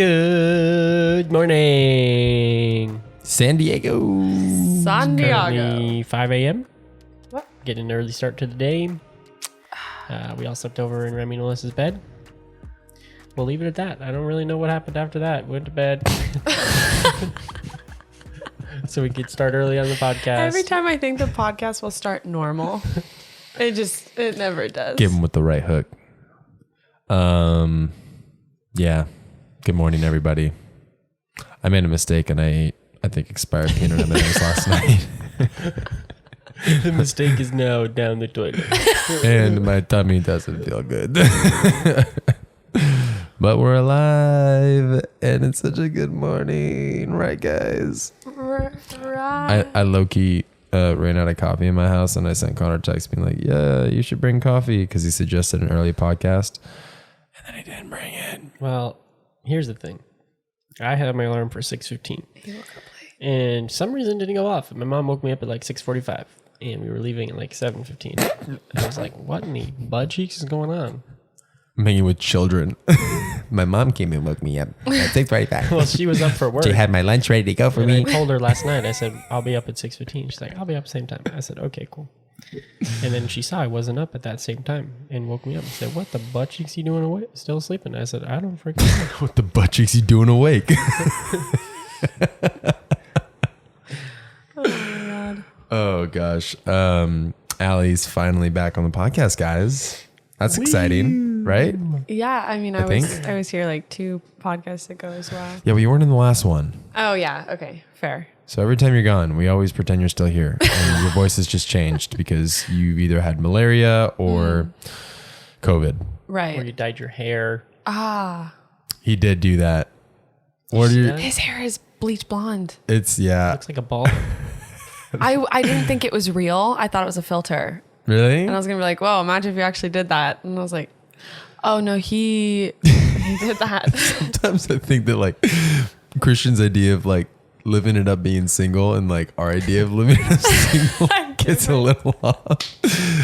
Good morning, San Diego. Currently 5 a.m. What? Getting an early start to the day. We all slept over in Remy and Melissa's bed. We'll leave it at that. I don't really know what happened after that. Went to bed. So we could start early on the podcast. Every time I think the podcast will start normal, it never does. Give him with the right hook. Yeah. Good morning, everybody. I made a mistake and I ate, I think, expired peanut M&Ms last night. The mistake is now down the toilet. And my tummy doesn't feel good. But we're alive and it's such a good morning. Right, guys? Right. I low-key ran out of coffee in my house and I sent Connor a text being like, yeah, you should bring coffee because he suggested an early podcast. And then he didn't bring it. Well, here's the thing. I had my alarm for 6:15. And some reason it didn't go off. My mom woke me up at like 6:45 and we were leaving at like 7:15. I was like, what in the butt cheeks is going on? I'm hanging with children. My mom came and woke me up at 6:45. Well, she was up for work. She had my lunch ready to go for And me. I told her last night, I said, I'll be up at 6:15. She's like, I'll be up same time. I said, okay, cool. And then she saw I wasn't up at that same time and woke me up and said, what the butt cheeks you doing awake? Still sleeping? I said, I don't freaking know. What the butt cheeks you doing awake? Oh my God. Oh gosh. Allie's finally back on the podcast, guys. That's exciting, right? Yeah, I mean, I I was here like 2 podcasts ago as well. Yeah, but you weren't in the last one. Oh yeah, okay, fair. So every time you're gone, we always pretend you're still here. And your voice has just changed because you either had malaria or COVID. Right. Or you dyed your hair. Ah, He did do that. What are you? his hair is bleach blonde. It's, yeah. Looks like a ball. I didn't think it was real. I thought it was a filter. Really? And I was gonna be like, "Whoa, imagine if you actually did that." And I was like, "Oh no, he did that." Sometimes I think that like Christian's idea of like living it up being single and like our idea of living it up single gets a little off.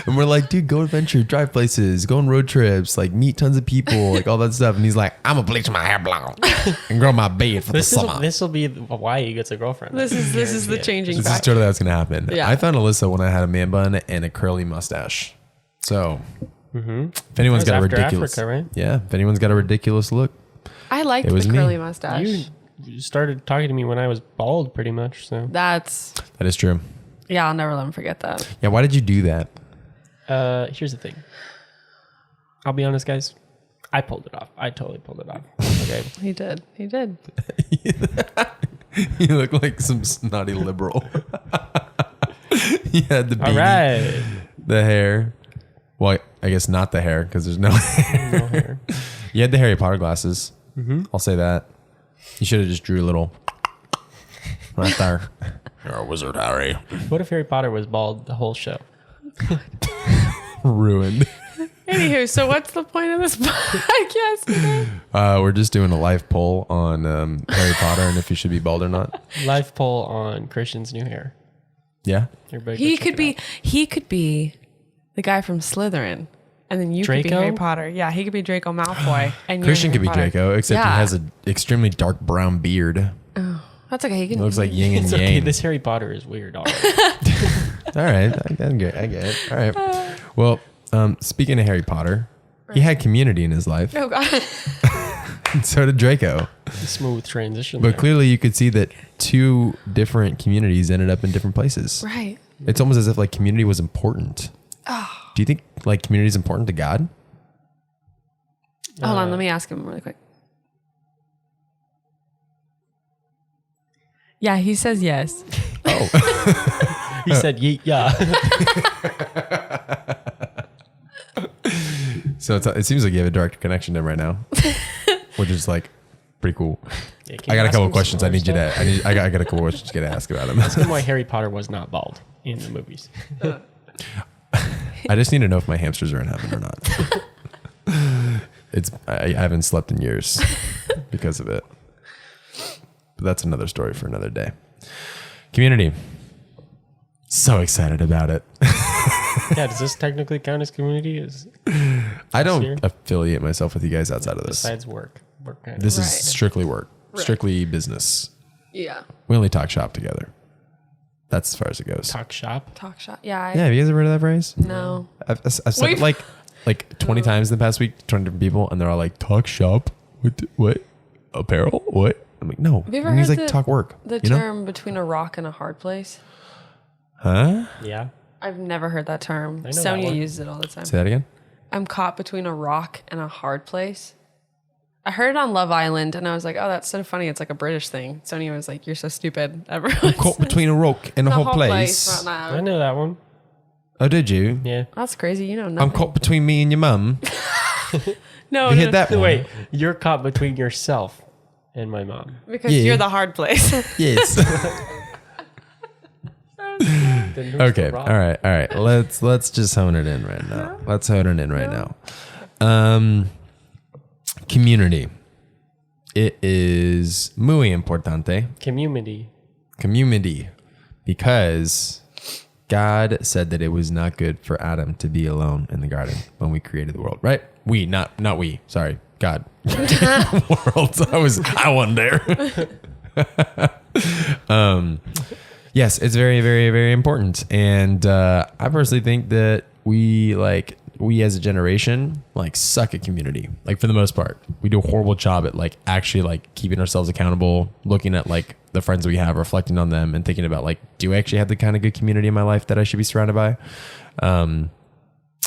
And we're like, dude, go adventure, drive places, go on road trips, like meet tons of people, like all that stuff. And he's like, I'm gonna bleach my hair blonde and grow my beard for the summer. This will be why he gets a girlfriend. This is the changing This is factor. totally what's gonna happen. Yeah. I found Alyssa when I had a man bun and a curly mustache. So if anyone's That got a was after ridiculous, Africa, right? yeah, if anyone's got a ridiculous look, I liked It was the me. curly mustache. You started talking to me when I was bald, pretty much. So that is true. Yeah, I'll never let him forget that. Yeah, why did you do that? here's the thing. I'll be honest, guys. I pulled it off. I totally pulled it off. Okay. He did. You look like some snotty liberal. He had the beanie, All right. the hair. Well, I guess not the hair because there's no hair. No hair. You had the Harry Potter glasses. I'll say that. You should have just drew a little right there. You're a wizard, Harry. What if Harry Potter was bald the whole show? Ruined. Anywho, so what's the point of this podcast today? We're just doing a live poll on Harry Potter and if he should be bald or not. Live poll on Christian's new hair. Yeah. Everybody go He check could it out. be the guy from Slytherin. And then you could be Draco? Harry Potter. Yeah, he could be Draco Malfoy. And you're Christian could Harry be Potter. Draco, except he Yeah. has an extremely dark brown beard. That's okay. He can Looks like yin and It's okay. yang. This Harry Potter is weird. All right. All right, I get it. All right. Well, speaking of Harry Potter, he had Community in his life, Oh God. and so did Draco. Smooth transition. But there. clearly, you could see that 2 different communities ended up in different places. Right. It's almost as if like Community was important. Do you think like Community is important to God? Hold on, let me ask him really quick. Yeah, he says yes. Oh, He said, yeah. so it seems like you have a direct connection to him right now, which is like pretty cool. Yeah, can I you got a ask couple him questions. I some need you more to. I got a couple questions to ask about him. stuff? Ask him why Harry Potter was not bald in the movies. I just need to know if my hamsters are in heaven or not. I haven't slept in years because of it. But that's another story for another day. Community. So excited about it. Yeah, does this technically count as community? I don't year? affiliate myself with you guys outside of this. Besides work. Work kind This Right. is strictly work, Right. strictly business. Yeah. We only talk shop together. That's as far as it goes. talk shop. Talk shop. Yeah. Yeah, have you guys ever heard of that phrase? No. I've said it We've- like 20 times in the past week to 20 different people, and they're all like, talk shop? What? Apparel? What? I'm like, no. Have you ever It means heard like talk work. The you know? term between a rock and a hard place? Huh? Yeah. I've never heard that term. I know that Sonia one. uses it all the time. Say that again? I'm caught between a rock and a hard place. I heard it on Love Island, and I was like, "Oh, that's so funny." It's like a British thing. Sonia was like, "You're so stupid." Everyone Caught between a rock and a hot place. Right I now. know that one. Oh, did you? Yeah. That's crazy. You know I'm nothing. caught between me and your mum. No, You no, hit that one? Wait, you're caught between yourself and my mom. because Yeah. you're the hard place. Yes. Then who's Okay. the rock? All right. Let's just hone it in right now. Let's hone it in right now. Community. It is muy importante. Community. Community, because God said that it was not good for Adam to be alone in the garden when we created the world. Right? We, not we. Sorry, God. World. I wasn't there. Yes, it's very, very, very important. And I personally think that we as a generation suck at community. Like, for the most part, we do a horrible job at actually keeping ourselves accountable, looking at the friends we have, reflecting on them, and thinking about do I actually have the kind of good community in my life that I should be surrounded by?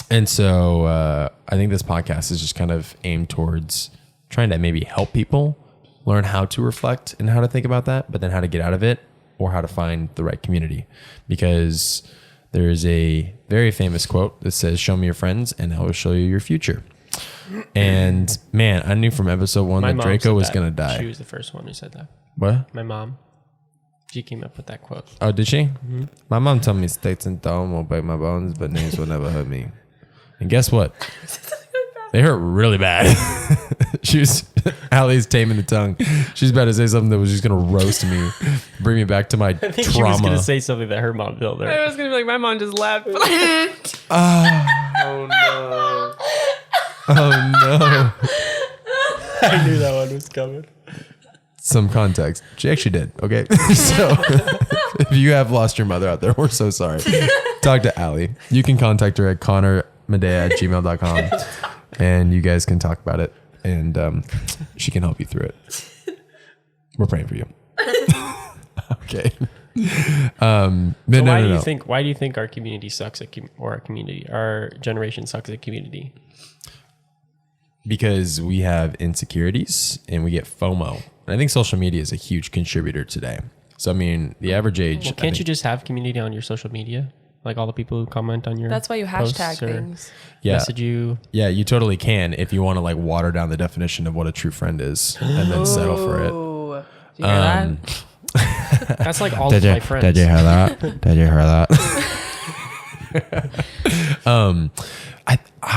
And so I think this podcast is just kind of aimed towards trying to maybe help people learn how to reflect and how to think about that, but then how to get out of it, or how to find the right community. Because there is a very famous quote that says, "Show me your friends and I will show you your future." And man, I knew from episode 1 My that mom Draco said was that. going to She die. was the first one who said that. What? My mom. She came up with that quote. Oh, did she? My mom told me sticks and stone will break my bones, but names will never hurt me. And guess what? They hurt really bad. Allie's taming the tongue. She's about to say something that was just going to roast me, bring me back to my I think she was trauma. going to say something that her mom told her. I was gonna be like, my mom just left. Oh no. Oh no. I knew that one was coming. Some context. She actually did. Okay. So if you have lost your mother out there, we're so sorry. Talk to Allie. You can contact her at connormedea@gmail.com and you guys can talk about it, and she can help you through it. We're praying for you. Okay. So No. why do you think our community sucks at our generation sucks at community? Because we have insecurities and we get FOMO. And I think social media is a huge contributor today. So, I mean, the average age. Well, can't you just have community on your social media? Like all the people who comment on your That's why you posts hashtag or things. Yeah. message you. Yeah, you totally can if you want to water down the definition of what a true friend is and then settle for it. Oh, do you hear that? That's like all of my friends. Did you hear that? Did you hear that?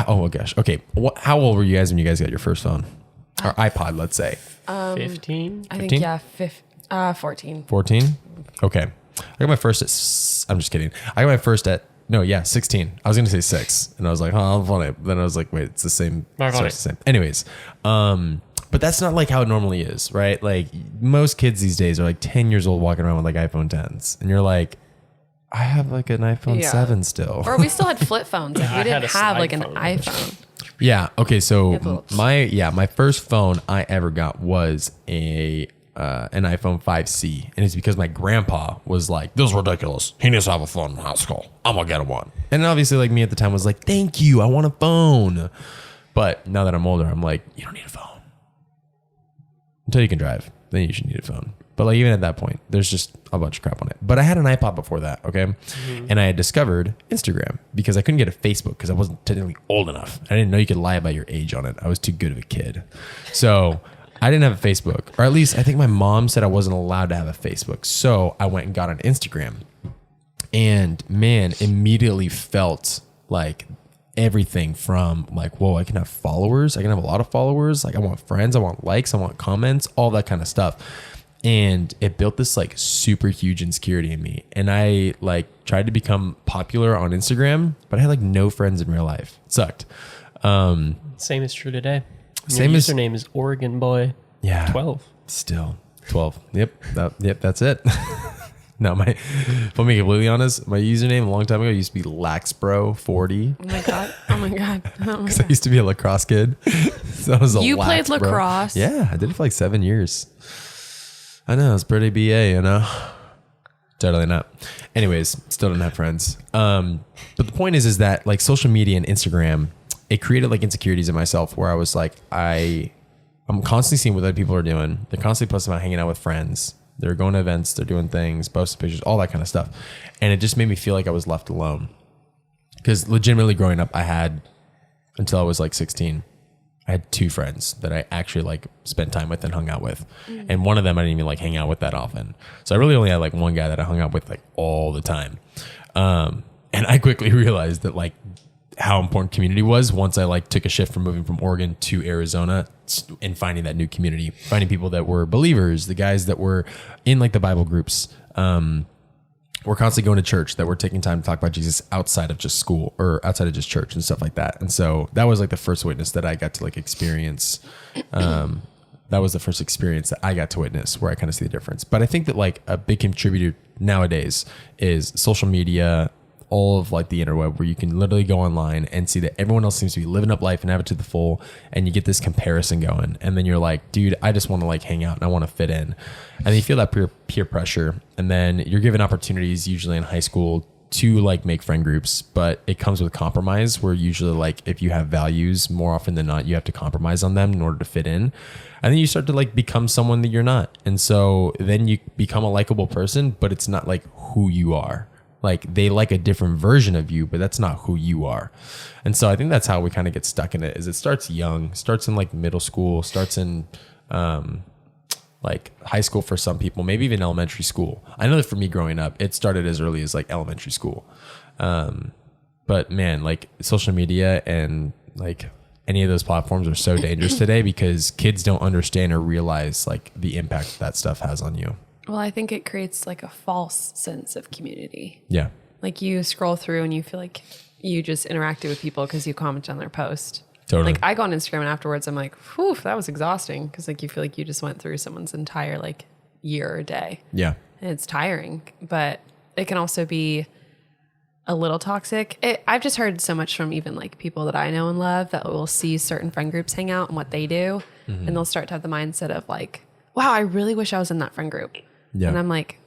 Oh gosh. Okay. How old were you guys when you guys got your first phone or iPod? Let's say 15? I think 15? yeah, 14. 14. Okay. I got my first at. I'm just kidding. I got my first at. No, yeah, 16. I was gonna say 6, and I was like, "Oh, I'm funny." Then I was like, "Wait, it's the same." Not funny. It's the same. Anyways, but that's not how it normally is, right? Like most kids these days are 10 years old walking around with iPhone 10s, and you're like, "I have an iPhone Yeah. 7 still." Or we still had flip phones. I We had didn't a have an slide phone. iPhone. Yeah. Okay. So Yeah, but- my first phone I ever got was an iPhone 5C, and it's because my grandpa was like, "This is ridiculous. He needs to have a phone in high school. I'm gonna get him one." And obviously, me at the time was like, "Thank you. I want a phone." But now that I'm older, I'm like, "You don't need a phone until you can drive. Then you should need a phone." But even at that point, there's just a bunch of crap on it. But I had an iPod before that, okay? And I had discovered Instagram because I couldn't get a Facebook because I wasn't technically old enough. I didn't know you could lie about your age on it. I was too good of a kid. So I didn't have a Facebook, or at least I think my mom said I wasn't allowed to have a Facebook. So I went and got an Instagram. And man, immediately felt like everything from whoa, I can have followers. I can have a lot of followers. I want friends. I want likes. I want comments, all that kind of stuff. And it built this super huge insecurity in me. And I tried to become popular on Instagram, but I had no friends in real life. It sucked. Same is true today. Same Your as- username is Oregon Boy Yeah. 12. Still 12. Yep. That's it. No, if I'm being completely honest, my username a long time ago used to be Laxbro40. Oh my god. Oh my god. Oh my Because I god. used to be a lacrosse kid. So I was a You played Laxbro. lacrosse? Yeah, I did it for like 7 years. I know, it's pretty BA, you know? Totally not. Anyways, still don't have friends. But the point is that like social media and Instagram, it created like insecurities in myself where I was like, I'm constantly seeing what other people are doing. They're constantly posting about hanging out with friends. They're going to events, they're doing things, posting pictures, all that kind of stuff. And it just made me feel like I was left alone. Because legitimately growing up, I had, until I was like 16, I had 2 friends that I actually like spent time with and hung out with. And one of them I didn't even like hang out with that often. So I really only had like one guy that I hung out with like all the time. And I quickly realized that like how important community was once I like took a shift from moving from Oregon to Arizona and finding that new community, finding people that were believers, the guys that were in like the Bible groups, we're constantly going to church, that we're taking time to talk about Jesus outside of just school or outside of just church and stuff like that. And so that was like the first witness that I got to like experience. That was the first experience that I got to witness where I kind of see the difference. But I think that like a big contributor nowadays is social media, all of like the interweb, where you can literally go online and see that everyone else seems to be living up life and have it to the full, and you get this comparison going, and then you're like, dude, I just want to like hang out and I want to fit in, and then you feel that peer pressure, and then you're given opportunities usually in high school to like make friend groups, but it comes with compromise where usually like if you have values, more often than not you have to compromise on them in order to fit in, and then you start to like become someone that you're not, and so then you become a likable person, but it's not like who you are. Like they like a different version of you, but that's not who you are. And so I think that's how we kind of get stuck in it, is it starts young, starts in like middle school, starts in like high school for some people, maybe even elementary school. I know that for me growing up, it started as early as like elementary school. But man, like social media and like any of those platforms are so dangerous today because kids don't understand or realize like the impact that stuff has on you. Well, I think it creates like a false sense of community. Yeah. Like you scroll through and you feel like you just interacted with people because you commented on their post. Totally. Like I go on Instagram and afterwards I'm like, whew, that was exhausting. Because like you feel like you just went through someone's entire like year or day. Yeah. And it's tiring, but it can also be a little toxic. I've just heard so much from even like people that I know and love that will see certain friend groups hang out and what they do. And they'll start to have the mindset of like, wow, I really wish I was in that friend group. Yeah. And I'm like,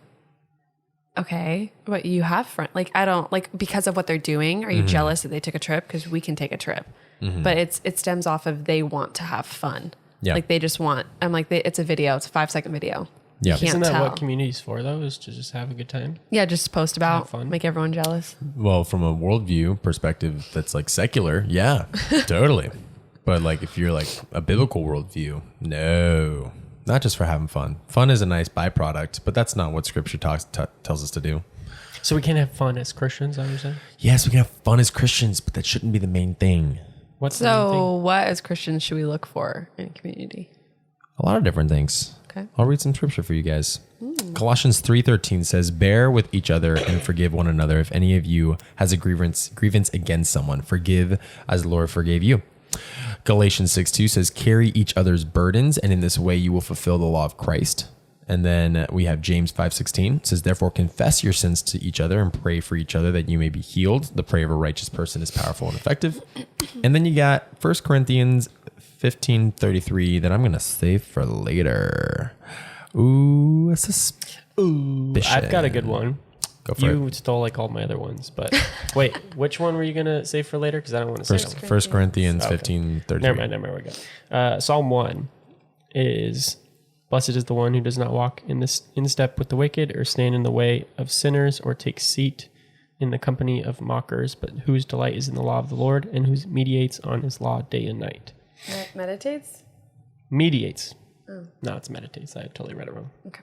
okay, but you have friends. Like, I don't like because of what they're doing. Are you jealous that they took a trip? Because we can take a trip, but it stems off of they want to have fun. Yeah. Like they just want. I'm like, it's a video. It's a 5-second video. Yeah. You can't Isn't that tell. what community's for, though, is to just have a good time? Yeah, just post about, fun. make everyone jealous. Well, from a worldview perspective that's like secular, yeah, totally. But like if you're like a biblical worldview, no, not just for having fun. Fun is a nice byproduct, but that's not what scripture tells us to do. So we can't have fun as Christians, is that what you're saying? Yes, we can have fun as Christians, but that shouldn't be the main thing. What's the main So, what as Christians should we look for in community? A lot of different things. Okay. I'll read some scripture for you guys. Colossians 3:13 says, "Bear with each other and forgive one another. If any of you has a grievance against someone, forgive as the Lord forgave you." Galatians 6:2 says, "Carry each other's burdens, and in this way you will fulfill the law of Christ." And then we have James 5:16 says, "Therefore confess your sins to each other and pray for each other that you may be healed. The prayer of a righteous person is powerful and effective." And then you got 1 Corinthians 15:33 that I'm going to save for later. Ooh, a suspicion. Ooh, I've got a good one. Go for You stole like all my other ones, but wait, which one were you gonna save for later? Because I don't want to say it. them. 1 Corinthians Okay. 15:33. Never mind. We go. Psalm 1 is, "Blessed is the one who does not walk in step with the wicked, or stand in the way of sinners, or take seat in the company of mockers, but whose delight is in the law of the Lord, and who meditates on his law day and night." Meditates? Mediates. No, it's meditates. I totally read it wrong. Okay.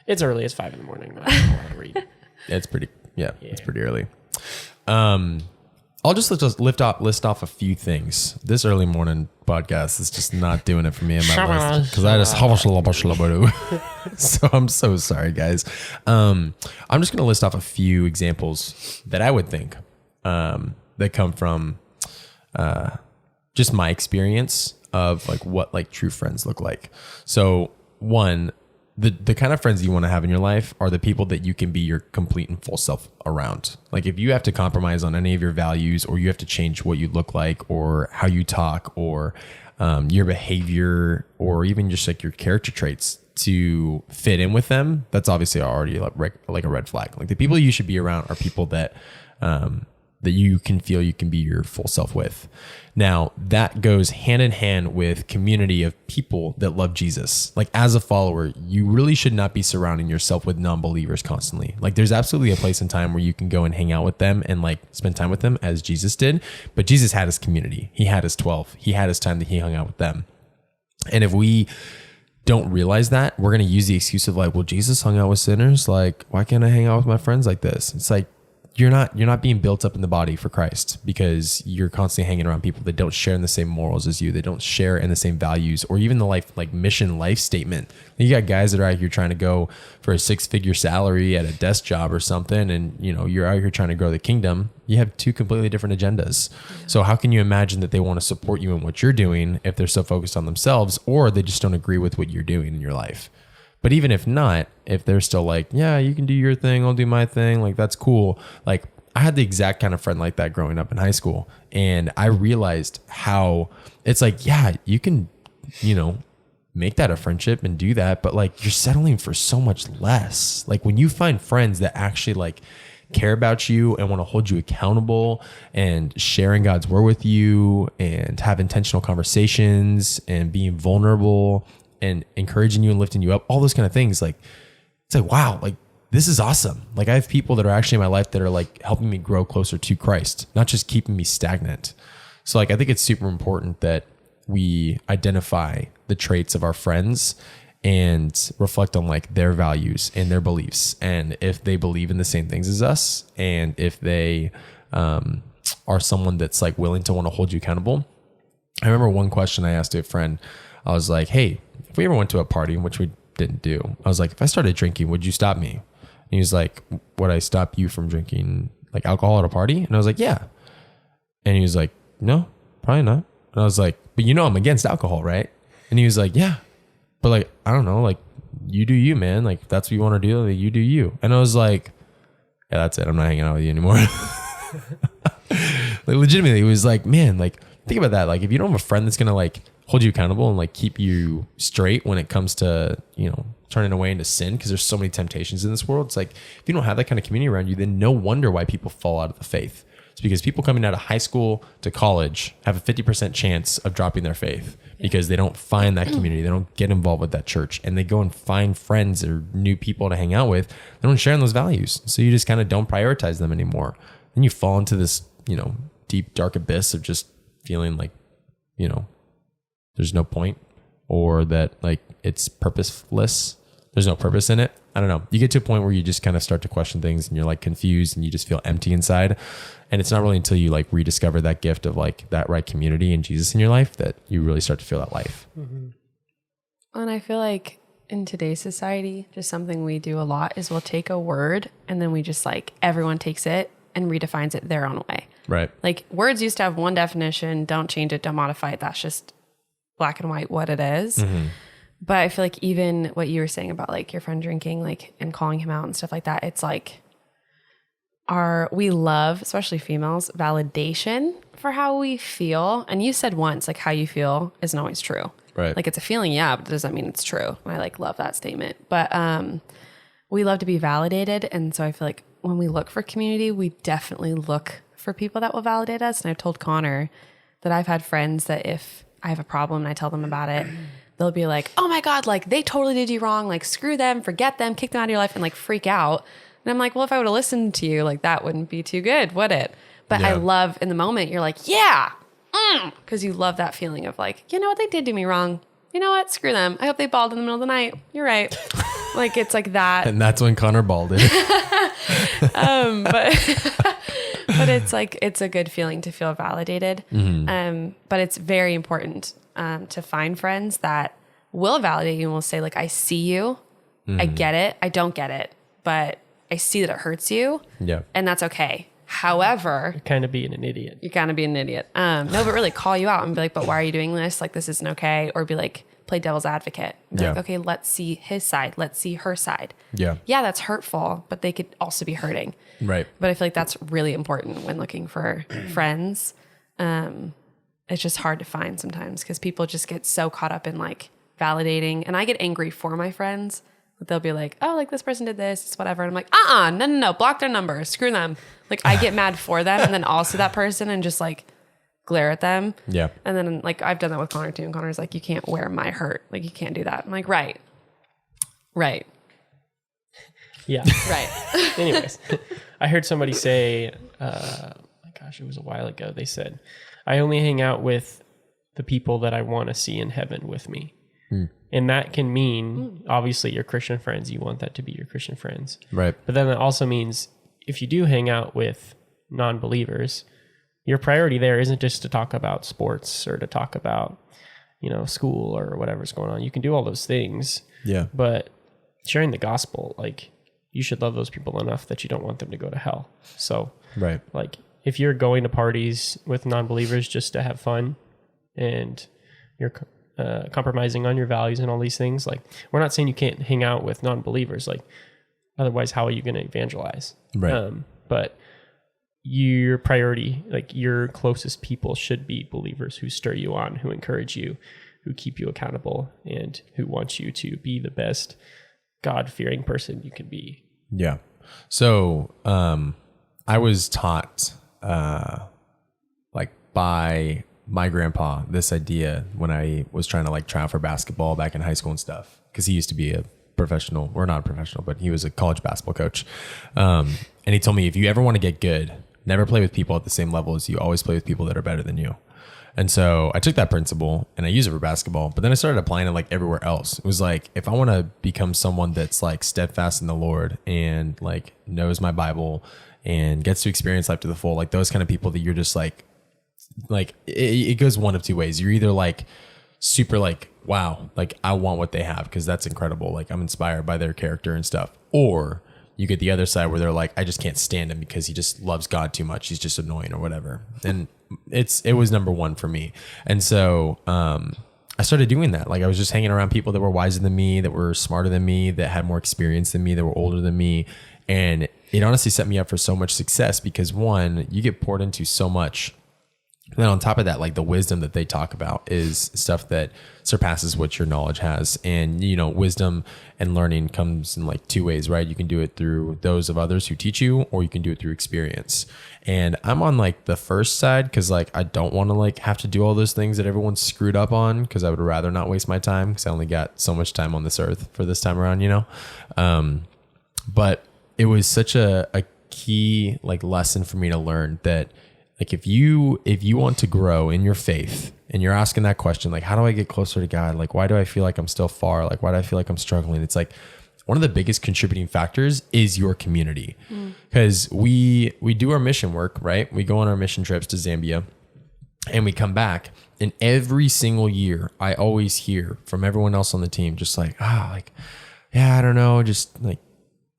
It's early. It's 5 a.m. I don't know how to read. It's pretty, it's pretty early. I'll just list off a few things. This early morning podcast is just not doing it for me in my list because I just so I'm so sorry, guys. I'm just gonna list off a few examples that I would think that come from just my experience of like what like true friends look like. So one, the kind of friends you want to have in your life are the people that you can be your complete and full self around. Like if you have to compromise on any of your values, or you have to change what you look like or how you talk, or your behavior, or even just like your character traits to fit in with them, that's obviously already like a red flag. Like the people you should be around are people that that you can feel you can be your full self with. Now that goes hand in hand with community of people that love Jesus. Like as a follower, you really should not be surrounding yourself with non-believers constantly. Like there's absolutely a place and time where you can go and hang out with them and like spend time with them as Jesus did. But Jesus had his community. He had his 12. He had his time that he hung out with them. And if we don't realize that, we're going to use the excuse of like, well, Jesus hung out with sinners. Like, why can't I hang out with my friends like this? It's like, you're not being built up in the body for Christ because you're constantly hanging around people that don't share in the same morals as you. They don't share in the same values or even the mission life statement. You got guys that are out here trying to go for a 6-figure salary at a desk job or something. And you're out here trying to grow the kingdom. You have two completely different agendas. Yeah. So how can you imagine that they want to support you in what you're doing if they're so focused on themselves, or they just don't agree with what you're doing in your life? But even if not, if they're still like, yeah, you can do your thing, I'll do my thing, like that's cool. Like I had the exact kind of friend like that growing up in high school. And I realized how it's like, yeah, you can, make that a friendship and do that, but like you're settling for so much less. Like when you find friends that actually like care about you and want to hold you accountable and sharing God's word with you and have intentional conversations and being vulnerable and encouraging you and lifting you up, all those kind of things. Like, it's like, wow, like this is awesome. Like I have people that are actually in my life that are like helping me grow closer to Christ, not just keeping me stagnant. So like, I think it's super important that we identify the traits of our friends and reflect on like their values and their beliefs. And if they believe in the same things as us, and if they are someone that's like willing to want to hold you accountable. I remember one question I asked a friend. I was like, hey, if we ever went to a party, which we didn't do, I was like, if I started drinking, would you stop me? And he was like, would I stop you from drinking like alcohol at a party? And I was like, yeah. And he was like, no, probably not. And I was like, but I'm against alcohol, right? And he was like, yeah, but like, I don't know, like you do you, man. Like if that's what you want to do, like, you do you. And I was like, yeah, that's it. I'm not hanging out with you anymore. Like legitimately, it was like, man, like think about that. Like if you don't have a friend that's going to like hold you accountable and like keep you straight when it comes to, turning away into sin, because there's so many temptations in this world. It's like, if you don't have that kind of community around you, then no wonder why people fall out of the faith. It's because people coming out of high school to college have a 50% chance of dropping their faith because they don't find that community. They don't get involved with that church, and they go and find friends or new people to hang out with. They don't share in those values. So you just kind of don't prioritize them anymore. Then you fall into this, deep, dark abyss of just feeling like, there's no point, or that like it's purposeless. There's no purpose in it. I don't know. You get to a point where you just kind of start to question things and you're like confused and you just feel empty inside. And it's not really until you like rediscover that gift of like that right community and Jesus in your life that you really start to feel that life. Mm-hmm. And I feel like in today's society, just something we do a lot is we'll take a word and then we just like, everyone takes it and redefines it their own way. Right. Like words used to have one definition. Don't change it. Don't modify it. That's just black and white what it is. Mm-hmm. But I feel like even what you were saying about like your friend drinking, like, and calling him out and stuff like that, it's like we love, especially females, validation for how we feel. And you said once, like how you feel isn't always true. Right. Like it's a feeling, yeah, but it doesn't mean it's true. And I like love that statement. But we love to be validated. And so I feel like when we look for community, we definitely look for people that will validate us. And I've told Connor that I've had friends that if I have a problem and I tell them about it, they'll be like, oh my God, like they totally did you wrong. Like screw them, forget them, kick them out of your life, and like freak out. And I'm like, well, if I would have listened to you, like that wouldn't be too good, would it? But yeah. I love in the moment, you're like, yeah, because you love that feeling of like, you know what, they did do me wrong. You know what, screw them. I hope they bawled in the middle of the night. You're right. Like it's like that. And that's when Connor balded. But it's like, it's a good feeling to feel validated. Mm-hmm. But it's very important to find friends that will validate you and will say like, I see you. Mm-hmm. I get it. I don't get it, but I see that it hurts you. Yeah. And that's okay. However, Kind of being an idiot. you're gonna be an idiot. No, but really call you out and be like, but why are you doing this? Like, this isn't okay. Or be like, play devil's advocate. Be like, Yeah. okay, let's see his side. Let's see her side. Yeah. Yeah, that's hurtful, but they could also be hurting. Right. But I feel like that's really important when looking for friends. It's just hard to find sometimes because people just get so caught up in like validating. And I get angry for my friends. They'll be like, oh, like this person did this, it's whatever. And I'm like, no, block their number, screw them. Like I get mad for them and then also that person and just like glare at them. Yeah. And then like I've done that with Connor too. And Connor's like, you can't wear my hurt. Like you can't do that. I'm like, right. Yeah. Right. Anyways, I heard somebody say, my gosh, it was a while ago. They said, I only hang out with the people that I want to see in heaven with me. And that can mean, obviously, your Christian friends. You want that to be your Christian friends. Right. But then it also means if you do hang out with non-believers, your priority there isn't just to talk about sports or to talk about, school or whatever's going on. You can do all those things, Yeah. but sharing the gospel, like, you should love those people enough that you don't want them to go to hell. So, Right. like, if you're going to parties with non-believers just to have fun and you're compromising on your values and all these things, like, we're not saying you can't hang out with non-believers. Like, otherwise, how are you going to evangelize? Right. But your priority, like your closest people should be believers who stir you on, who encourage you, who keep you accountable, and who want you to be the best God-fearing person you can be. Yeah. So I was taught like by my grandpa this idea when I was trying to like try out for basketball back in high school and stuff, because he used to be a professional, or not a professional, but he was a college basketball coach. And he told me, if you ever want to get good, never play with people at the same level as you. Always play with people that are better than you. And so I took that principle and I use it for basketball, but then I started applying it like everywhere else. It was like, if I want to become someone that's like steadfast in the Lord and like knows my Bible and gets to experience life to the full, like those kind of people that you're just like it goes one of two ways. You're either like super like, wow, like I want what they have because that's incredible. Like I'm inspired by their character and stuff. Or you get the other side where they're like, I just can't stand him because he just loves God too much. He's just annoying or whatever. And it was number one for me. And so I started doing that. Like I was just hanging around people that were wiser than me, that were smarter than me, that had more experience than me, that were older than me. And it honestly set me up for so much success because one, you get poured into so much. And then on top of that, like the wisdom that they talk about is stuff that surpasses what your knowledge has. And, wisdom and learning comes in like two ways, right? You can do it through those of others who teach you, or you can do it through experience. And I'm on like the first side because like I don't want to like have to do all those things that everyone's screwed up on, because I would rather not waste my time because I only got so much time on this earth for this time around, But it was such a key like lesson for me to learn that like if you want to grow in your faith and you're asking that question, like, how do I get closer to God? Like, why do I feel like I'm still far? Like, why do I feel like I'm struggling? It's like one of the biggest contributing factors is your community, because we do our mission work, right? We go on our mission trips to Zambia and we come back, and every single year I always hear from everyone else on the team, just like, yeah, I don't know, just like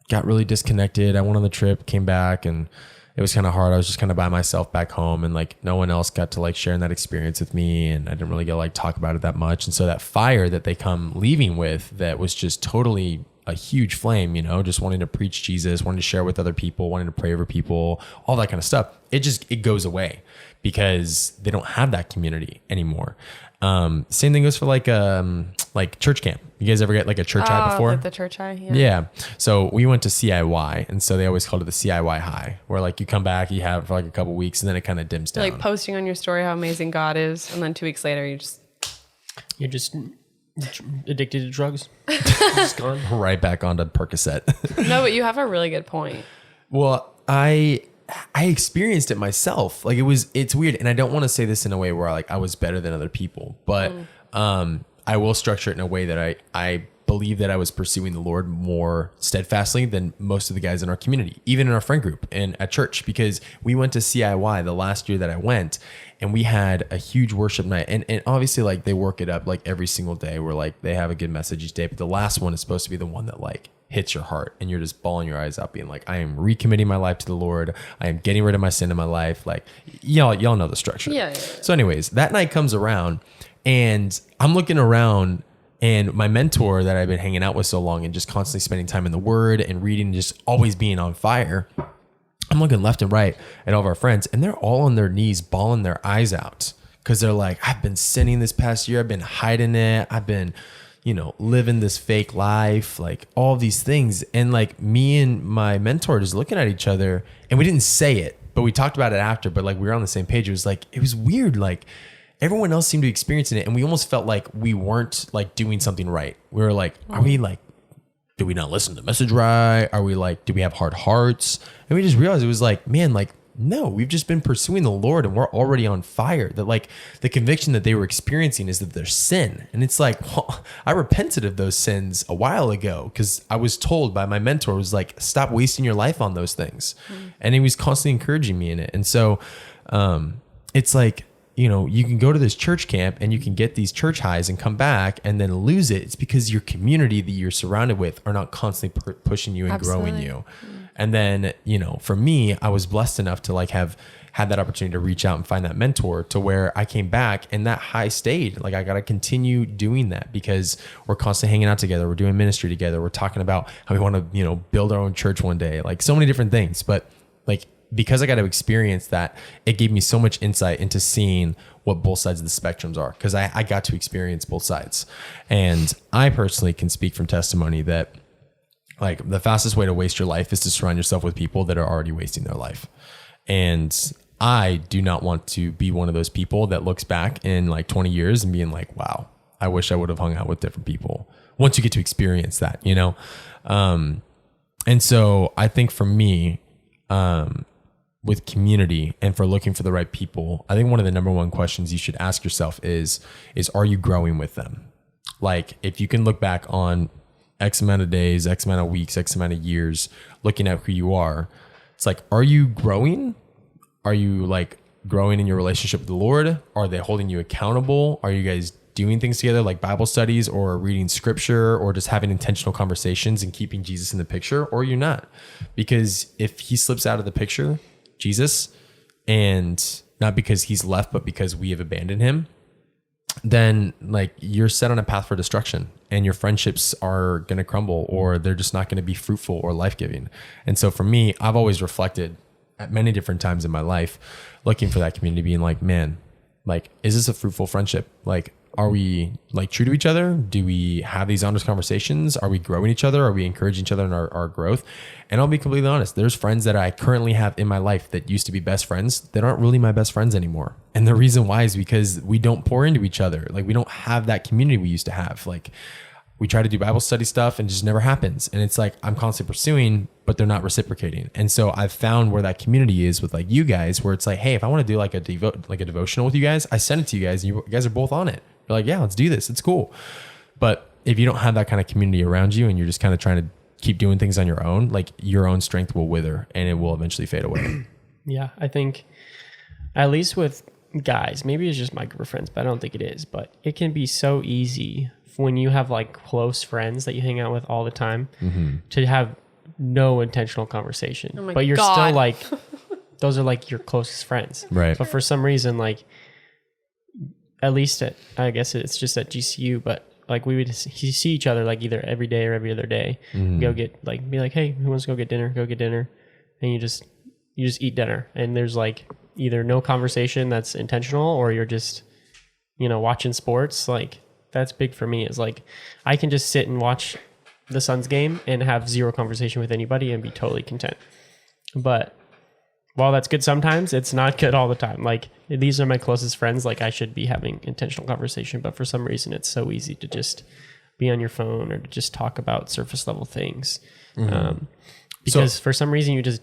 got really disconnected. I went on the trip, came back, and it was kind of hard. I was just kind of by myself back home, and like no one else got to like sharing that experience with me, and I didn't really get to like talk about it that much. And so that fire that they come leaving with, that was just totally a huge flame, just wanting to preach Jesus, wanting to share with other people, wanting to pray over people, all that kind of stuff. It goes away because they don't have that community anymore. Same thing goes for like church camp. You guys ever get like a church high before? Like the church high, Yeah. So we went to CIY, and so they always called it the CIY high, where like you come back, you have it for like a couple weeks, and then it kind of dims down. Like posting on your story how amazing God is, and then 2 weeks later You're just addicted to drugs. Just gone. Right back onto Percocet. No, but you have a really good point. Well, I experienced it myself. Like it's weird. And I don't want to say this in a way where I was better than other people, but I will structure it in a way that I believe that I was pursuing the Lord more steadfastly than most of the guys in our community, even in our friend group and at church, because we went to CIY the last year that I went, and we had a huge worship night. And obviously, like, they work it up like every single day where like they have a good message each day. But the last one is supposed to be the one that like hits your heart and you're just bawling your eyes out, being like, I am recommitting my life to the Lord. I am getting rid of my sin in my life. Like, y'all know the structure. Yeah. So anyways, that night comes around and I'm looking around, and my mentor that I've been hanging out with so long and just constantly spending time in the Word and reading and just always being on fire, I'm looking left and right at all of our friends, and they're all on their knees bawling their eyes out because they're like, I've been sinning this past year. I've been hiding it. I've been, living this fake life, like all these things. And like me and my mentor just looking at each other, and we didn't say it, but we talked about it after, but like we were on the same page. It was weird. Like everyone else seemed to be experiencing it, and we almost felt like we weren't like doing something right. We were like, are we like, did we not listen to the message right? Are we like, do we have hard hearts? And we just realized it was like, man, like, no, we've just been pursuing the Lord and we're already on fire. That like the conviction that they were experiencing is that there's sin. And it's like, well, I repented of those sins a while ago because I was told by my mentor, was like, stop wasting your life on those things. And he was constantly encouraging me in it. And so it's like, you can go to this church camp and you can get these church highs and come back and then lose it. It's because your community that you're surrounded with are not constantly pushing you and growing you. And then, for me, I was blessed enough to like have had that opportunity to reach out and find that mentor, to where I came back and that high stayed. Like I got to continue doing that because we're constantly hanging out together. We're doing ministry together. We're talking about how we want to, build our own church one day, like so many different things. But like, because I got to experience that, it gave me so much insight into seeing what both sides of the spectrums are, because I got to experience both sides. And I personally can speak from testimony that like the fastest way to waste your life is to surround yourself with people that are already wasting their life. And I do not want to be one of those people that looks back in like 20 years and being like, wow, I wish I would have hung out with different people, once you get to experience that, And so I think for me, with community and for looking for the right people, I think one of the number one questions you should ask yourself is are you growing with them? Like if you can look back on X amount of days, X amount of weeks, X amount of years, looking at who you are, it's like, are you growing? Are you like growing in your relationship with the Lord? Are they holding you accountable? Are you guys doing things together like Bible studies or reading scripture or just having intentional conversations and keeping Jesus in the picture? Or you're not? Because if he slips out of the picture, Jesus, and not because he's left, but because we have abandoned him, then like you're set on a path for destruction, and your friendships are going to crumble, or they're just not going to be fruitful or life-giving. And so for me, I've always reflected at many different times in my life, looking for that community, being like, man, like, is this a fruitful friendship? Like, are we like true to each other? Do we have these honest conversations? Are we growing each other? Are we encouraging each other in our growth? And I'll be completely honest. There's friends that I currently have in my life that used to be best friends that aren't really my best friends anymore. And the reason why is because we don't pour into each other. Like we don't have that community we used to have. Like we try to do Bible study stuff and it just never happens. And it's like, I'm constantly pursuing, but they're not reciprocating. And so I've found where that community is with like you guys, where it's like, hey, if I want to do like a devotional with you guys, I send it to you guys and you guys are both on it. You're like, yeah, let's do this. It's cool. But if you don't have that kind of community around you and you're just kind of trying to keep doing things on your own, like your own strength will wither and it will eventually fade away. Yeah, I think at least with guys, maybe it's just my group of friends, but I don't think it is. But it can be so easy when you have like close friends that you hang out with all the time to have no intentional conversation. Oh but you're God. still like, those are like your closest friends. Right. But for some reason, like, at least I guess it's just at GCU, but like we would see each other like either every day or every other day. Go get like, be like, hey, who wants to go get dinner? Go get dinner. And you just eat dinner. And there's like either no conversation that's intentional, or you're just, watching sports. Like that's big for me, is like, I can just sit and watch the Suns game and have zero conversation with anybody and be totally content. But while that's good sometimes, it's not good all the time. Like these are my closest friends. Like I should be having intentional conversation, but for some reason it's so easy to just be on your phone or to just talk about surface level things. Because for some reason you just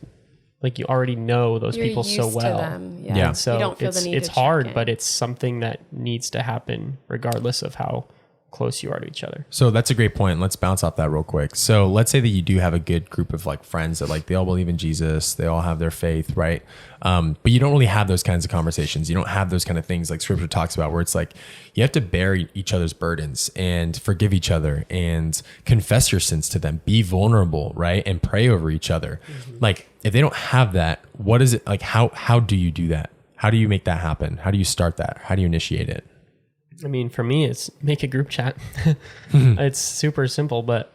like, you already know those You're people so used to well. them. Yeah. Yeah. And so You don't feel the need it's to check hard, in. but it's something that needs to happen regardless of how close you are to each other. So that's a great point. Let's bounce off that real quick. So let's say that you do have a good group of like friends that like they all believe in Jesus, they all have their faith, right? But you don't really have those kinds of conversations. You don't have those kind of things like Scripture talks about, where it's like you have to bear each other's burdens and forgive each other and confess your sins to them, be vulnerable, right? And pray over each other. Like if they don't have that, what is it like? How do you do that? How do you make that happen? How do you start that? How do you initiate it? I mean, for me, it's make a group chat. It's super simple, but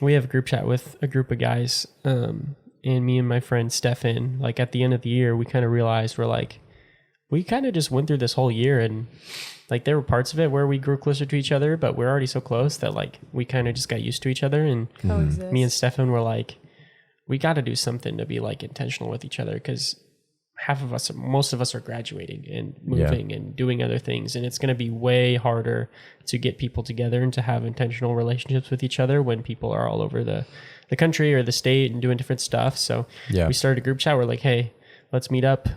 we have a group chat with a group of guys. And me and my friend Stefan, like at the end of the year, we kind of realized we kind of just went through this whole year, and like there were parts of it where we grew closer to each other, but we're already so close that like we kind of just got used to each other. And me and Stefan were like, we got to do something to be like intentional with each other, because most of us are graduating and moving and doing other things. And it's going to be way harder to get people together and to have intentional relationships with each other when people are all over the country or the state and doing different stuff. So we started a group chat. We're like, hey, let's meet up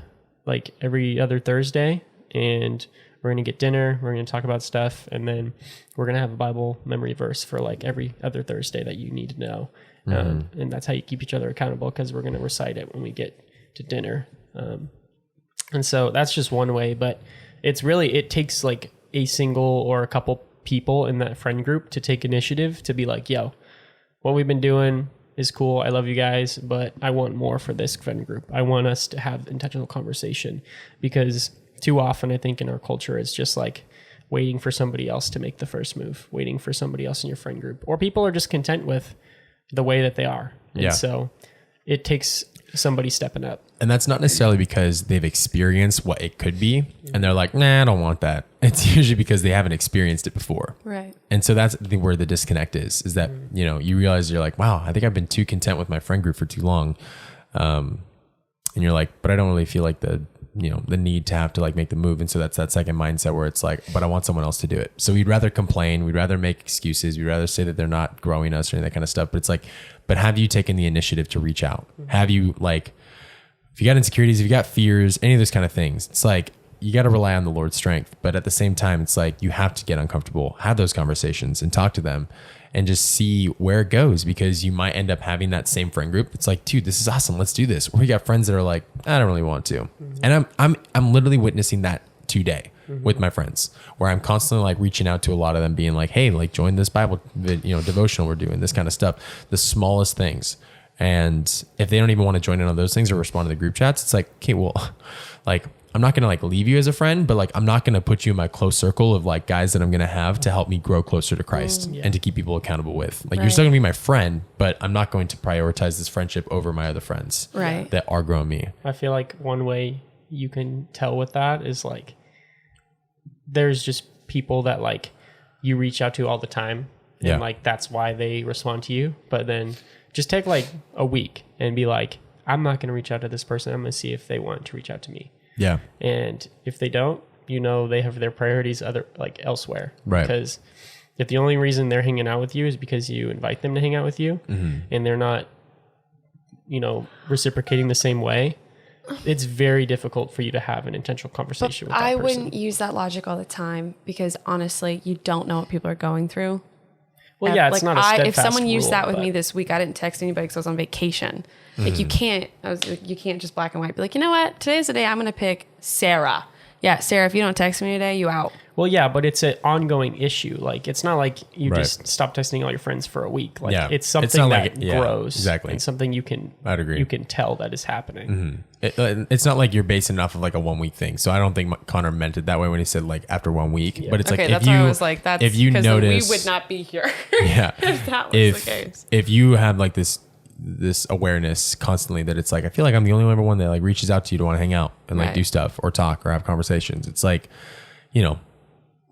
like every other Thursday, and we're going to get dinner. We're going to talk about stuff. And then we're going to have a Bible memory verse for like every other Thursday that you need to know. And that's how you keep each other accountable, because we're going to recite it when we get to dinner. And so that's just one way, but it takes like a single or a couple people in that friend group to take initiative to be like, yo, what we've been doing is cool. I love you guys, but I want more for this friend group. I want us to have intentional conversation, because too often I think in our culture, it's just like waiting for somebody else to make the first move, waiting for somebody else in your friend group, or people are just content with the way that they are. And so it takes somebody stepping up. And that's not necessarily because they've experienced what it could be and they're like, nah, I don't want that. It's usually because they haven't experienced it before. Right. And so that's where the disconnect is that, you know, you realize you're like, wow, I think I've been too content with my friend group for too long. And you're like, but I don't really feel like the need to have to like make the move. And so that's that second mindset where it's like, but I want someone else to do it. So we'd rather complain. We'd rather make excuses. We'd rather say that they're not growing us or any of that kind of stuff. But it's like, but have you taken the initiative to reach out? Have you like, if you got insecurities, if you got fears, any of those kind of things, it's like, you got to rely on the Lord's strength. But at the same time, it's like, you have to get uncomfortable, have those conversations and talk to them and just see where it goes, because you might end up having that same friend group. It's like, dude, this is awesome. Let's do this. Or you got friends that are like, I don't really want to. And I'm literally witnessing that today with my friends, where I'm constantly like reaching out to a lot of them, being like, hey, like join this Bible, devotional we're doing, this kind of stuff, the smallest things. And if they don't even want to join in on those things or respond to the group chats, it's like, okay, well, like, I'm not going to like leave you as a friend, but like, I'm not going to put you in my close circle of like guys that I'm going to have to help me grow closer to Christ and to keep people accountable with. Like, you're still going to be my friend, but I'm not going to prioritize this friendship over my other friends that are growing me. I feel like one way you can tell with that is like, there's just people that like you reach out to all the time, and like, that's why they respond to you. But then just take like a week and be like, I'm not going to reach out to this person. I'm going to see if they want to reach out to me. Yeah. And if they don't, they have their priorities elsewhere. Right. Because if the only reason they're hanging out with you is because you invite them to hang out with you, and they're not, reciprocating the same way, it's very difficult for you to have an intentional conversation with that person. I wouldn't use that logic all the time, because honestly, you don't know what people are going through. Well, yeah, it's not a steadfast if someone rule, used that with me this week, I didn't text anybody because I was on vacation. Like, you can't just black and white be like, you know what? Today's the day I'm going to pick Sarah. Yeah, Sarah, if you don't text me today, you out. Well, yeah, but it's an ongoing issue. Like, it's not like you just stop texting all your friends for a week. Like, it's something that grows. Exactly. And something you can tell that is happening. It's not like you're basing it off of like a 1 week thing. So I don't think Connor meant it that way when he said like after 1 week. But it's like, that's why I was like, that's if you notice, we would not be here. If that was the case. If you have like this awareness constantly that it's like, I feel like I'm the only one that like reaches out to you to want to hang out and like do stuff or talk or have conversations. It's like,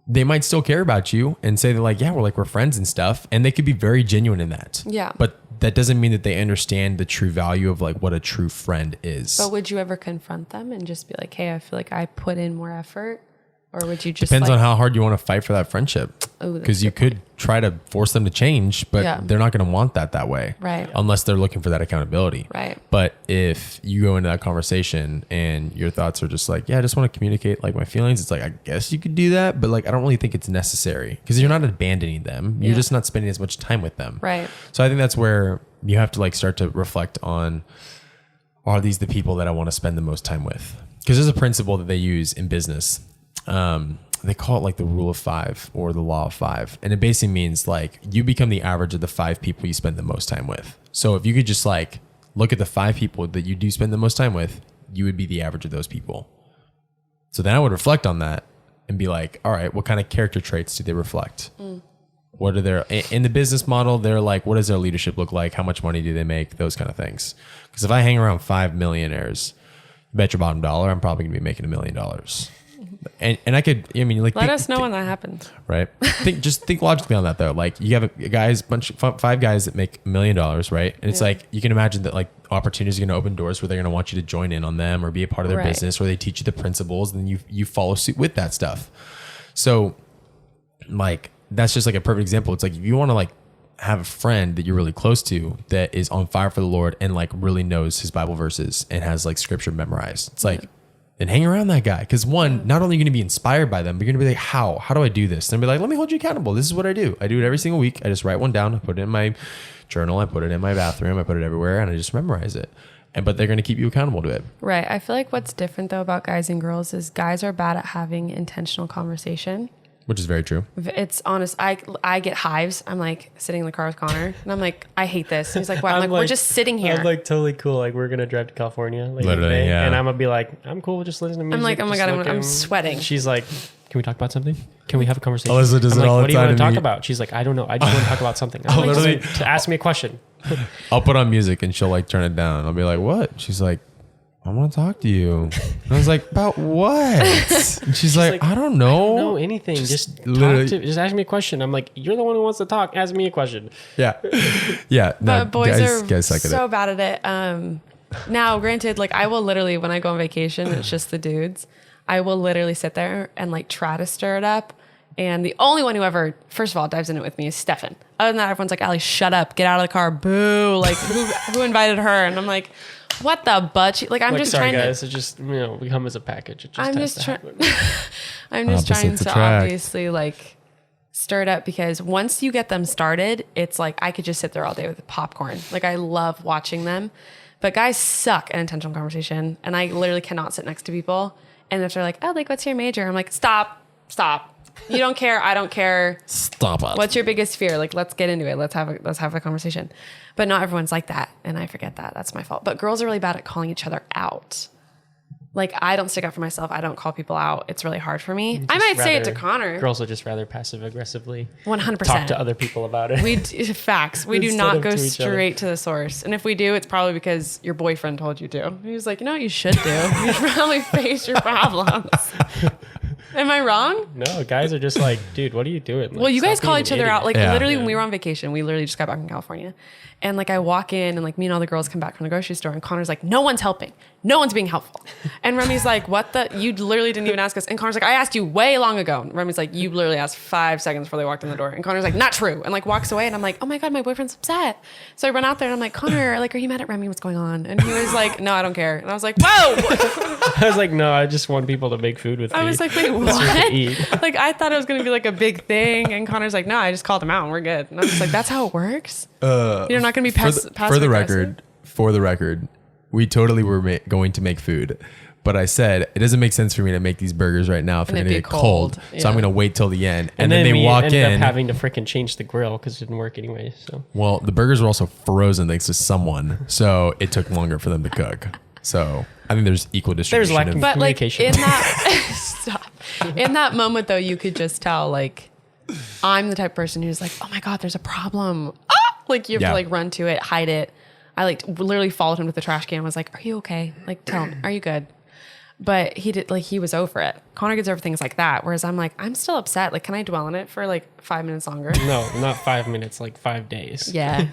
they might still care about you and say that like, yeah, we're friends and stuff. And they could be very genuine in that. Yeah. But that doesn't mean that they understand the true value of like what a true friend is. But would you ever confront them and just be like, hey, I feel like I put in more effort Or would you just Depends like, on how hard you want to fight for that friendship. Oh, that's Because a you good could try to force them to change, but Yeah. they're not going to want that way. Right. Unless they're looking for that accountability. Right. But if you go into that conversation and your thoughts are just like, yeah, I just want to communicate like my feelings. It's like, I guess you could do that, but like, I don't really think it's necessary because you're not abandoning them. You're Yeah. just not spending as much time with them. Right. So I think that's where you have to like start to reflect on, are these the people that I want to spend the most time with? Because there's a principle that they use in business. They call it like the rule of 5 or the law of 5. And it basically means like you become the average of the 5 people you spend the most time with. So if you could just like look at the 5 people that you do spend the most time with, you would be the average of those people. So then I would reflect on that and be like, all right, what kind of character traits do they reflect? What are their, in the business model, they're like, what does their leadership look like? How much money do they make? Those kind of things. Because if I hang around 5 millionaires, bet your bottom dollar, I'm probably gonna be making $1 million. And I could, I mean, like, let us know when that happens. right? Just think logically on that though. Like you have a guys, bunch of 5 guys that make $1 million, right? And it's Yeah. like, you can imagine that like opportunities are going to open doors where they're going to want you to join in on them or be a part of their Right. business, or they teach you the principles and you follow suit with that stuff. So like, that's just like a perfect example. It's like, if you want to like have a friend that you're really close to that is on fire for the Lord and like really knows his Bible verses and has like scripture memorized, it's like, then hang around that guy. Because one, not only are you going to be inspired by them, but you're going to be like, how do I do this? And be like, let me hold you accountable. This is what I do. I do it every single week. I just write one down. I put it in my journal. I put it in my bathroom. I put it everywhere, and I just memorize it. But they're going to keep you accountable to it. Right. I feel like what's different though about guys and girls is guys are bad at having intentional conversation. Which is very true. It's honest. I get hives. I'm like sitting in the car with Connor and I'm like, I hate this. And he's like, why? I'm like, we're just sitting here. I'm like totally cool. Like we're gonna drive to California later Literally, today, yeah. and I'm gonna be like, I'm cool with just listening to music. I'm like, oh my just God, I'm looking. sweating. She's like, can we talk about something? Can we have a conversation? Alyssa does I'm it like, all the what do you time want to to talk me. about? She's like, I don't know. I just want to talk about something. I'm like, literally- to ask me a question. I'll put on music and she'll like turn it down. I'll be like, what? She's like, I want to talk to you. And I was like, about what? And she's like, I don't know. No, anything. Just literally- just ask me a question. I'm like, you're the one who wants to talk. Ask me a question. Yeah. Yeah. No, But boys are guys suck at so it. bad at it. Now, granted, like I will literally, when I go on vacation, it's just the dudes. I will literally sit there and like try to stir it up. And the only one who ever, first of all, dives in it with me is Stefan. Other than that, everyone's like, Allie, shut up, get out of the car, boo. Like, who invited her? And I'm like, what the butt? Like, I'm Like, just sorry, trying guys. to. It just we come as a package. It just I'm has just to trying. happen. I'm just trying Opposites to attract. obviously like stir it up because once you get them started, it's like I could just sit there all day with popcorn. Like I love watching them, but guys suck at intentional conversation, and I literally cannot sit next to people. And if they're like, "Oh, like what's your major?" I'm like, "Stop. You don't care. I don't care. Stop it. What's your biggest fear? Like, let's get into it. Let's have a conversation." But not everyone's like that, and I forget that. That's my fault. But girls are really bad at calling each other out. Like, I don't stick up for myself. I don't call people out. It's really hard for me. I might say it to Connor. Girls would just rather passive aggressively 100%. talk to other people about it. We facts. We do Instead not of go to each other. straight to the source. And if we do, it's probably because your boyfriend told you to. He was like, you know what you should do? You should probably face your problems. Am I wrong? No, guys are just like, dude, what are you doing? Like, Well, you guys stop call being each an other out. idiot. Like Yeah. literally when we were on vacation, we literally just got back from California. And like I walk in and like me and all the girls come back from the grocery store and Connor's like, no one's helping. No one's being helpful. And Remy's like, what the? You literally didn't even ask us. And Connor's like, I asked you way long ago. And Remy's like, you literally asked 5 seconds before they walked in the door. And Connor's like, not true. And like walks away. And I'm like, oh my God, my boyfriend's upset. So I run out there and I'm like, Connor, like, are you mad at Remy? What's going on? And he was like, no, I don't care. And I was like, whoa. I was like, no, I just want people to make food with me. I was like, wait, to what? eat. Like, I thought it was going to be like a big thing. And Connor's like, no, I just called him out and we're good. And I'm just like, that's how it works? You're not going to be passive For the record, we totally were going to make food. But I said, it doesn't make sense for me to make these burgers right now if they're And going to it'd get be cold. cold. So I'm Yeah. going to wait till the end. And, then we they walk ended in. up having to freaking change the grill because it didn't work anyway. So Well, the burgers were also frozen thanks to someone. So it took longer for them to cook. So I think there's equal distribution. lack of- But like Communication. in that stop. In that moment though, you could just tell like I'm the type of person who's like, oh my God, there's a problem. Ah! Like you have Yeah. to like run to it, hide it. I like literally followed him to the trash can and was like, are you okay? Like tell him, are you good? But he was over it. Connor gets over things like that. Whereas I'm like, I'm still upset. Like, can I dwell on it for like 5 minutes longer? No, not 5 minutes, like 5 days. Yeah.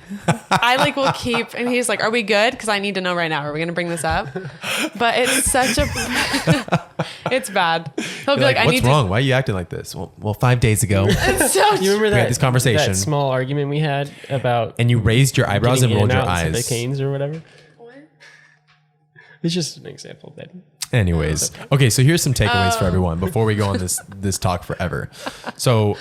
I like will keep, and he's like, are we good? Because I need to know right now. Are we going to bring this up? But it's such a, it's bad. He'll be You're like, I what's need wrong? Why are you acting like this? Well, 5 days ago, to. So You remember we that had this conversation. that small argument we had about and you raised your eyebrows getting and in rolled and your out instead eyes. of canes or whatever? It's just an example, but Anyways, okay. So here's some takeaways for everyone before we go on this talk forever. So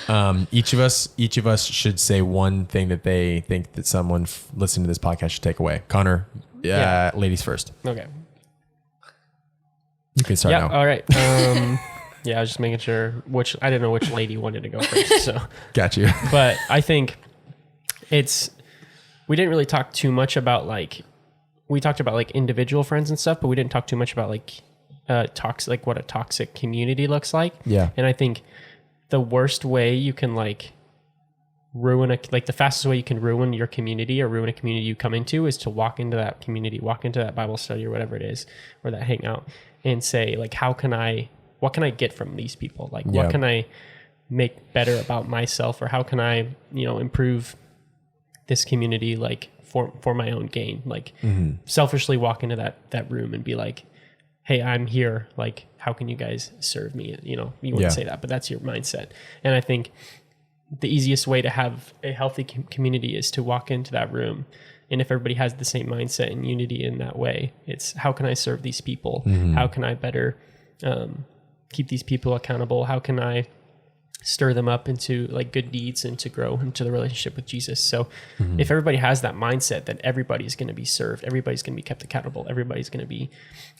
each of us should say one thing that they think that someone listening to this podcast should take away. Connor, Yeah. ladies first. okay. You can start Yeah. now. All right. Yeah, I was just making sure I didn't know which lady wanted to go first. So, Got you. but I think we didn't really talk too much about we talked about like individual friends and stuff, but we didn't talk too much about like what a toxic community looks like. Yeah. And I think the worst way you can ruin the fastest way you can ruin your community or ruin a community you come into is to walk into that community, walk into that Bible study or whatever it is, or that hangout, and say what can I get from these people? Like, Yeah. what can I make better about myself, or how can I, improve this community, for my own gain? Selfishly walk into that room and be like, hey, I'm here. Like, how can you guys serve me? You wouldn't Yeah. say that, but that's your mindset. And I think the easiest way to have a healthy community is to walk into that room. And if everybody has the same mindset and unity in that way, it's how can I serve these people? How can I better keep these people accountable? How can I stir them up into good deeds and to grow into the relationship with Jesus? So if everybody has that mindset, then everybody's going to be served. Everybody's going to be kept accountable. Everybody's going to be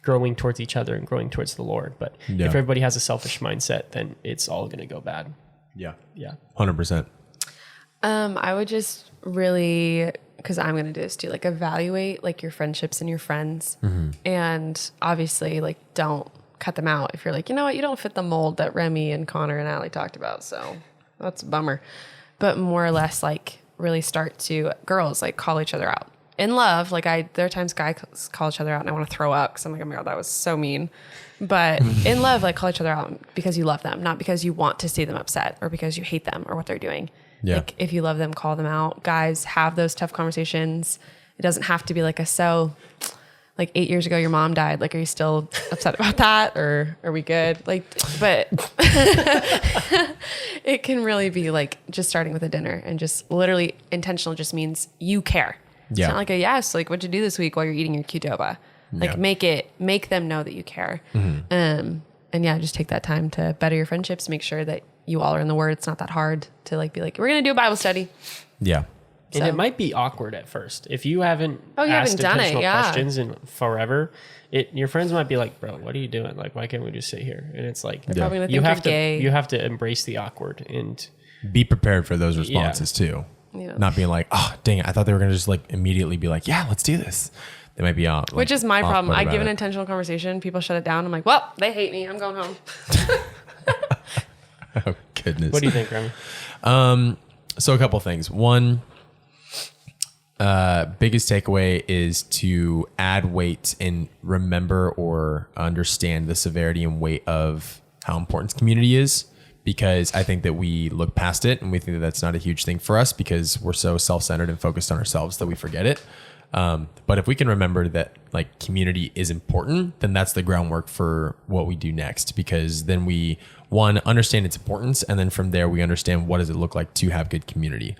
growing towards each other and growing towards the Lord. But Yeah. if everybody has a selfish mindset, then it's all going to go bad. Yeah. Yeah. 100%. I would just really, because I'm going to do this too, evaluate your friendships and your friends. And obviously don't cut them out if you're like, you know what, you don't fit the mold that Remy and Connor and Allie talked about. So that's a bummer. But more or less really start to, girls call each other out in love. There are times guys call each other out and I want to throw up because I'm like, oh my God, that was so mean. But in love, call each other out because you love them, not because you want to see them upset or because you hate them or what they're doing. Yeah. If you love them, call them out. Guys, have those tough conversations. It doesn't have to be 8 years ago, your mom died. Are you still upset about that? Or are we good? But it can really be just starting with a dinner and just literally intentional just means you care. It's Yeah. not like a yes, what'd you do this week while you're eating your Qdoba? Yeah. Make them know that you care. And yeah, just take that time to better your friendships. Make sure that you all are in the Word. It's not that hard to be like, we're going to do a Bible study. Yeah. And So- it might be awkward at first. If you haven't Oh, you asked haven't done it, intentional yeah. questions in forever, your friends might be like, bro, what are you doing? Why can't we just sit here? And it's like, They're probably gonna you think have you're to gay. you have to embrace the awkward. And Be prepared for those responses too. Yeah. Not being like, oh, dang it. I thought they were going to just immediately be like, yeah, let's do this. They might be out. Which is my problem. I give an it. intentional conversation. People shut it down. I'm like, well, they hate me. I'm going home. Oh, goodness. what do you think, Remy? So a couple things. One, biggest takeaway is to add weight and remember or understand the severity and weight of how important community is, because I think that we look past it and we think that that's not a huge thing for us because we're so self-centered and focused on ourselves that we forget it. But if we can remember that community is important, then that's the groundwork for what we do next, because then we understand its importance. And then from there, we understand what does it look like to have good community.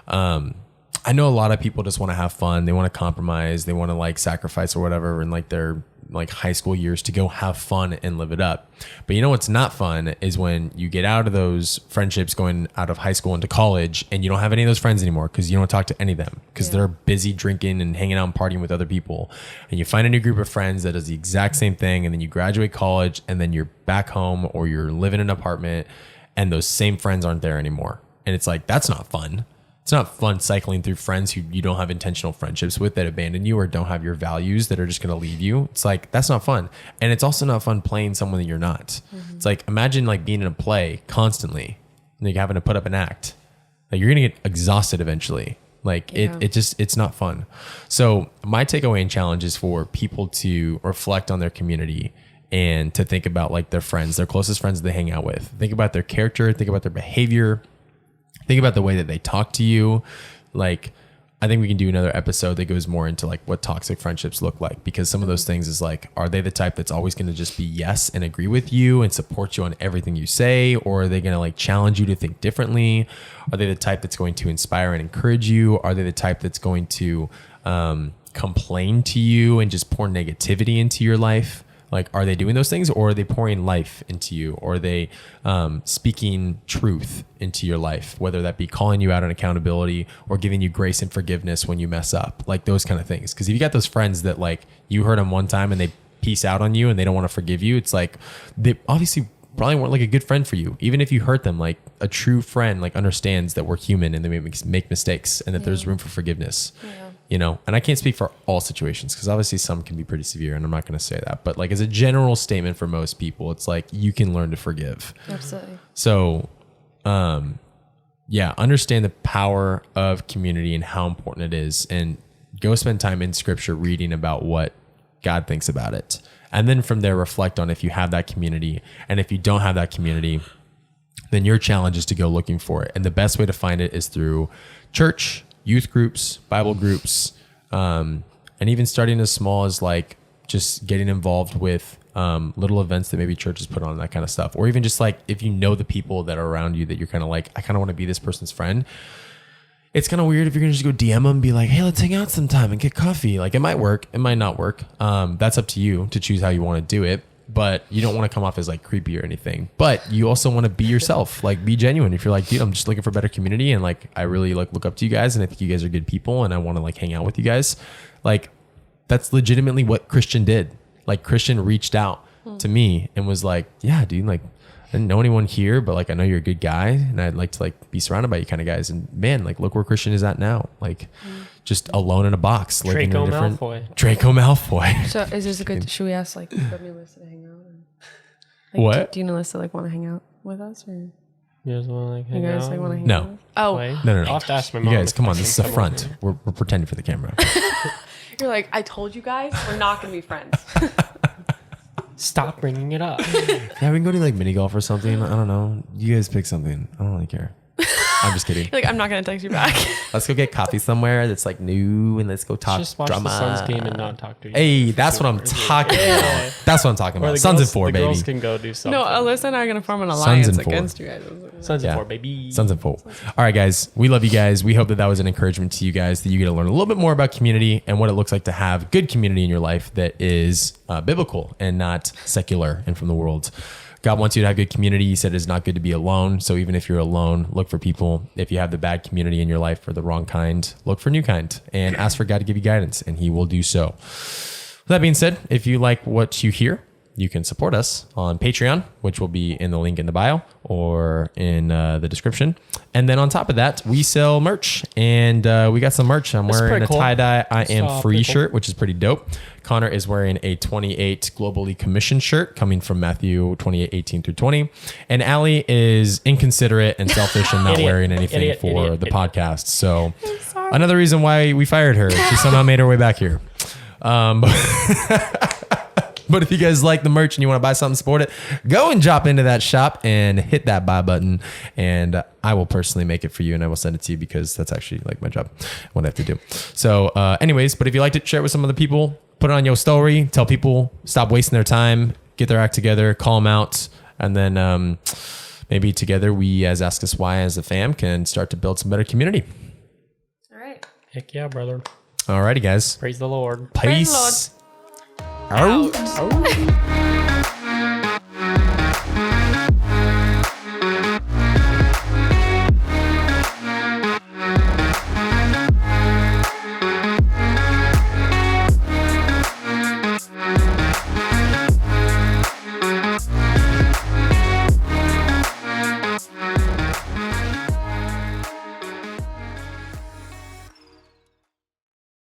I know a lot of people just want to have fun. They want to compromise. They want to sacrifice or whatever in their high school years to go have fun and live it up. But you know what's not fun is when you get out of those friendships going out of high school into college and you don't have any of those friends anymore because you don't talk to any of them because they're busy drinking and hanging out and partying with other people. And you find a new group of friends that does the exact same thing, and then you graduate college and then you're back home or you're living in an apartment and those same friends aren't there anymore. And it's that's not fun. It's not fun cycling through friends who you don't have intentional friendships with that abandon you or don't have your values that are just going to leave you. It's that's not fun. And it's also not fun playing someone that you're not. It's imagine being in a play constantly, having to put up an act. You're going to get exhausted eventually. It's not fun. So my takeaway and challenge is for people to reflect on their community and to think about like their friends, their closest friends that they hang out with. Think about their character, think about their behavior, think about the way that they talk to you. Like, I think we can do another episode that goes more into like what toxic friendships look like, because some of those things is like, are they the type that's always going to just be yes and agree with you and support you on everything you say? Or are they going to like challenge you to think differently? Are they the type that's going to inspire and encourage you? Are they the type that's going to complain to you and just pour negativity into your life? Like, are they doing those things, or are they pouring life into you? Or are they speaking truth into your life, whether that be calling you out on accountability or giving you grace and forgiveness when you mess up, like those kind of things? Because if you got those friends that like you hurt them one time and they peace out on you and they don't want to forgive you, it's like they obviously probably weren't like a good friend for you. Even if you hurt them, like a true friend like understands that we're human and they make mistakes and that there's room for forgiveness. You know, and I can't speak for all situations because obviously some can be pretty severe, and I'm not going to say that. But like as a general statement for most people, it's like you can learn to forgive. Absolutely. So, yeah, understand the power of community and how important it is, and go spend time in Scripture reading about what God thinks about it, and then from there reflect on if you have that community, and if you don't have that community, then your challenge is to go looking for it. And the best way to find it is through church, youth groups, Bible groups, and even starting as small as like just getting involved with little events that maybe churches put on, that kind of stuff. Or even just like if you know the people that are around you that you're kind of like, I kind of want to be this person's friend. It's kind of weird if you're going to just go DM them and be like, hey, let's hang out sometime and get coffee. Like it might work, it might not work. That's up to you to choose how you want to do it. But you don't want to come off as like creepy or anything. But you also want to be yourself, like be genuine. If you're like, dude, I'm just looking for better community, and like I really like look up to you guys, and I think you guys are good people, and I want to like hang out with you guys. Like that's legitimately what Christian did. Like Christian reached out to me and was like, yeah, dude, like I didn't know anyone here, but like I know you're a good guy, and I'd like to like be surrounded by you kind of guys. And man, like look where Christian is at now. Like just alone in a box, living in a Draco different Malfoy. Draco Malfoy. So is this a good? Should we ask like Melissa to hang out? Or, like, What? Do you and Melissa like want to hang out with us, or You guys want to like you hang guys out? like want to hang No. out? With us? Oh, Play? No. I'll have to ask my You mom. guys, if come I on, can this is a come front. over. We're pretending for the camera. you're like, I told you guys, we're not gonna be friends. Stop bringing it up. Yeah, we can go to like mini golf or something. I don't know. You guys pick something. I don't really care. I'm just kidding. You're like, I'm not gonna text you back. Let's go get coffee somewhere that's like new, and let's go talk Just watch drama. the Suns game and not talk to you. Hey, that's what I'm talking about. That's what I'm talking Or about. the Suns girls, and 4, the baby. girls can go do something. No, Alyssa and I are gonna form an Suns alliance and 4. against you guys. Suns Yeah. and 4, baby. Suns and 4. All right, guys. We love you guys. We hope that was an encouragement to you guys, that you get to learn a little bit more about community and what it looks like to have good community in your life that is biblical and not secular and from the world. God wants you to have good community. He said it's not good to be alone. So even if you're alone, look for people. If you have the bad community in your life or the wrong kind, look for new kind and ask for God to give you guidance, and he will do so. With that being said, if you like what you hear, you can support us on Patreon, which will be in the link in the bio or in the description. And then on top of that, we sell merch, and we got some merch. I'm That's wearing a pretty cool. tie-dye I Am Saw Free people. shirt, which is pretty dope. Connor is wearing a 28 globally commissioned shirt coming from Matthew 28:18 through 20. And Allie is inconsiderate and selfish and not Idiot. wearing anything Idiot, for idiot, the idiot. podcast. So sorry. another reason why we fired her. She somehow made her way back here. But if you guys like the merch and you want to buy something, support it, go and drop into that shop and hit that buy button. And I will personally make it for you, and I will send it to you because that's actually like my job, what I have to do. So anyways, but if you liked it, share it with some other people, put it on your story, tell people, stop wasting their time, get their act together, call them out. And then maybe together we, as Ask Us Why as a fam, can start to build some better community. All right. Heck yeah, brother. Alrighty, guys. Praise the Lord. Praise the Lord. Peace. Out. Oh.